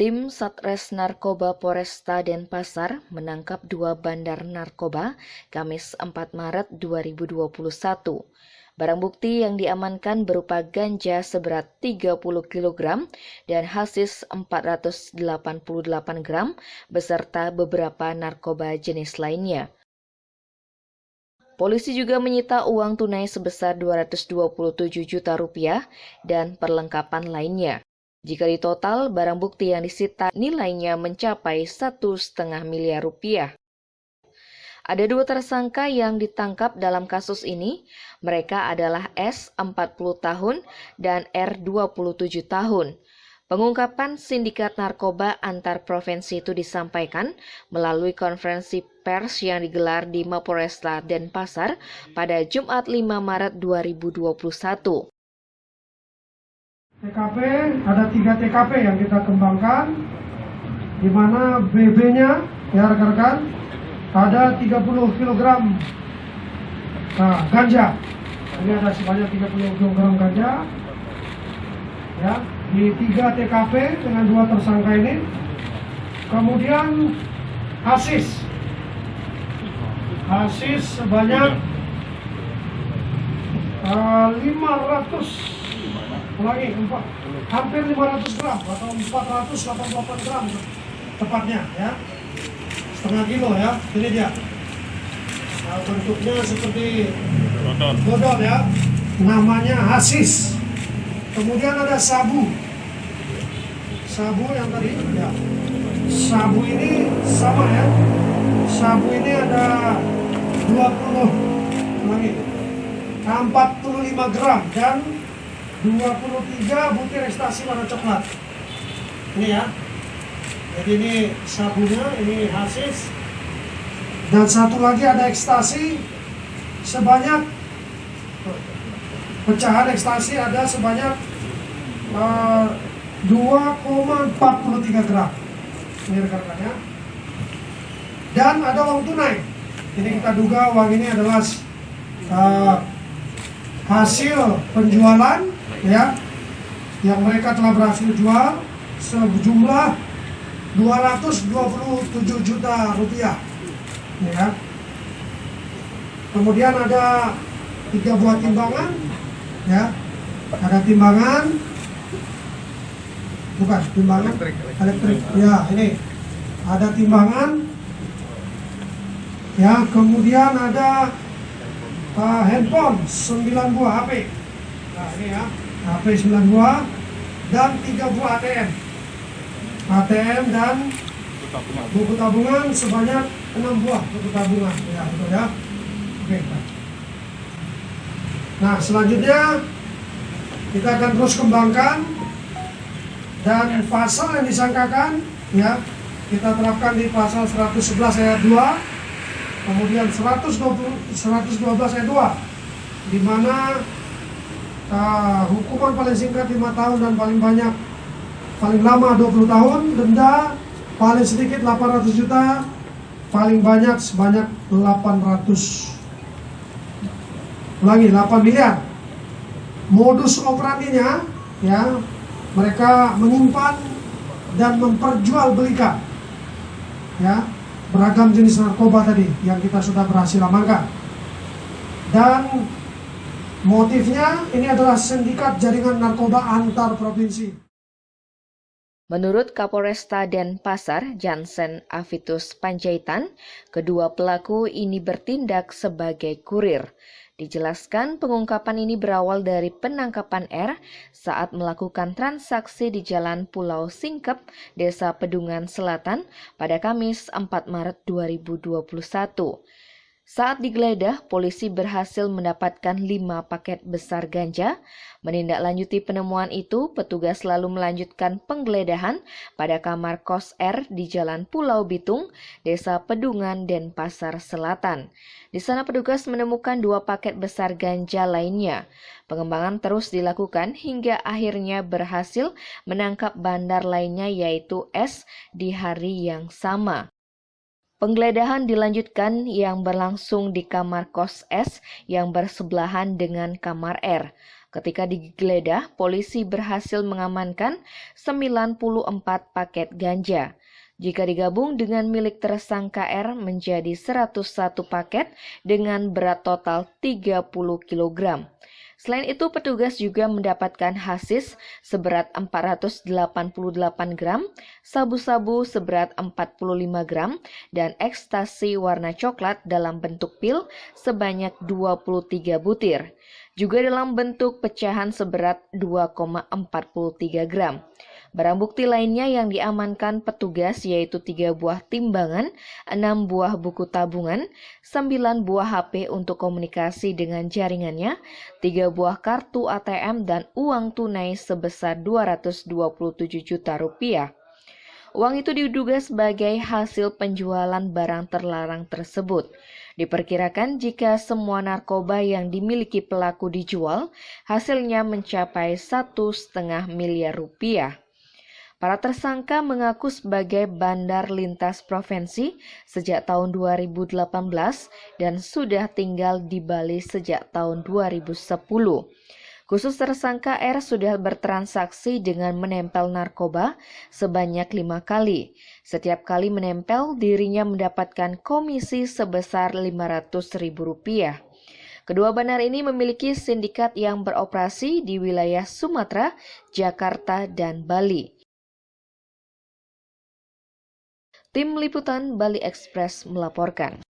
Tim Satres Narkoba Poresta Denpasar menangkap 2 bandar narkoba Kamis 4 Maret 2021. Barang bukti yang diamankan berupa ganja seberat 30 kg dan hasis 488 gram beserta beberapa narkoba jenis lainnya. Polisi juga menyita uang tunai sebesar 227 juta rupiah dan perlengkapan lainnya. Jika ditotal, barang bukti yang disita nilainya mencapai 1,5 miliar rupiah. Ada 2 tersangka yang ditangkap dalam kasus ini. Mereka adalah S, 40 tahun, dan R, 27 tahun. Pengungkapan sindikat narkoba antar provinsi itu disampaikan melalui konferensi pers yang digelar di Mapolresta Denpasar pada Jumat 5 Maret 2021. TKP, ada 3 TKP yang kita kembangkan, di mana BB-nya, ya rekan-rekan, ada 30 kg ganja. Ini ada sebanyak 30 kg ganja, ya, di 3 TKP dengan 2 tersangka ini. Kemudian hasis sebanyak hampir 500 gram atau 488 gram tepatnya, ya, setengah kilo, ya. Ini dia, bentuknya seperti dodol, ya, namanya hasis. Kemudian ada sabu yang tadi, ya, sabu ini sama, ya, sabu ini ada 45 gram dan 23 butir ekstasi warna coklat. Ini, ya. Jadi ini sabunya, ini hasis. Dan satu lagi ada ekstasi sebanyak, pecahan ekstasi ada sebanyak 2,43 gram. Ini rekan-rekan, ya. Dan ada uang tunai. Jadi kita duga uang ini adalah hasil penjualan, ya, yang mereka telah berhasil jual sejumlah 227 juta rupiah, ya. Kemudian ada 3 buah timbangan, ya, ada timbangan, bukan timbangan elektrik, ya, ini ada timbangan, ya. Kemudian ada handphone 9 buah HP. Nah, ini, ya, HP 9 buah dan 3 buah ATM dan buku tabungan sebanyak 6 buah buku tabungan, ya, betul, ya. Oke. Nah, selanjutnya kita akan terus kembangkan dan pasal yang disangkakan, ya, kita terapkan di pasal 111 ayat 2, kemudian 112 ayat 2, di mana hukuman paling singkat 5 tahun dan paling lama 20 tahun, denda paling sedikit 800 juta, paling banyak sebanyak 8 miliar. Modus operandinya, ya, mereka menyimpan dan memperjualbelikan, ya, beragam jenis narkoba tadi yang kita sudah berhasil amankan. Dan motifnya ini adalah sindikat jaringan narkoba antar provinsi. Menurut Kapolresta Denpasar, Jansen Avitus Panjaitan, kedua pelaku ini bertindak sebagai kurir. Dijelaskan pengungkapan ini berawal dari penangkapan R saat melakukan transaksi di Jalan Pulau Singkep, Desa Pedungan Selatan pada Kamis 4 Maret 2021. Saat digeledah, polisi berhasil mendapatkan 5 paket besar ganja. Menindaklanjuti penemuan itu, petugas lalu melanjutkan penggeledahan pada kamar kos R di Jalan Pulau Bitung, Desa Pedungan, Denpasar Selatan. Di sana petugas menemukan 2 paket besar ganja lainnya. Pengembangan terus dilakukan hingga akhirnya berhasil menangkap bandar lainnya yaitu S di hari yang sama. Penggeledahan dilanjutkan yang berlangsung di kamar kos S yang bersebelahan dengan kamar R. Ketika digeledah, polisi berhasil mengamankan 94 paket ganja. Jika digabung dengan milik tersangka R menjadi 101 paket dengan berat total 30 kg. Selain itu, petugas juga mendapatkan hasis seberat 488 gram, sabu-sabu seberat 45 gram, dan ekstasi warna coklat dalam bentuk pil sebanyak 23 butir. Juga dalam bentuk pecahan seberat 2,43 gram. Barang bukti lainnya yang diamankan petugas yaitu 3 buah timbangan, 6 buah buku tabungan, 9 buah HP untuk komunikasi dengan jaringannya, 3 buah kartu ATM dan uang tunai sebesar 227 juta rupiah. Uang itu diduga sebagai hasil penjualan barang terlarang tersebut. Diperkirakan jika semua narkoba yang dimiliki pelaku dijual, hasilnya mencapai 1,5 miliar rupiah. Para tersangka mengaku sebagai bandar lintas provinsi sejak tahun 2018 dan sudah tinggal di Bali sejak tahun 2010. Khusus tersangka R sudah bertransaksi dengan menempel narkoba sebanyak 5 kali. Setiap kali menempel, dirinya mendapatkan komisi sebesar Rp500.000. Kedua bandar ini memiliki sindikat yang beroperasi di wilayah Sumatera, Jakarta, dan Bali. Tim Liputan Bali Express melaporkan.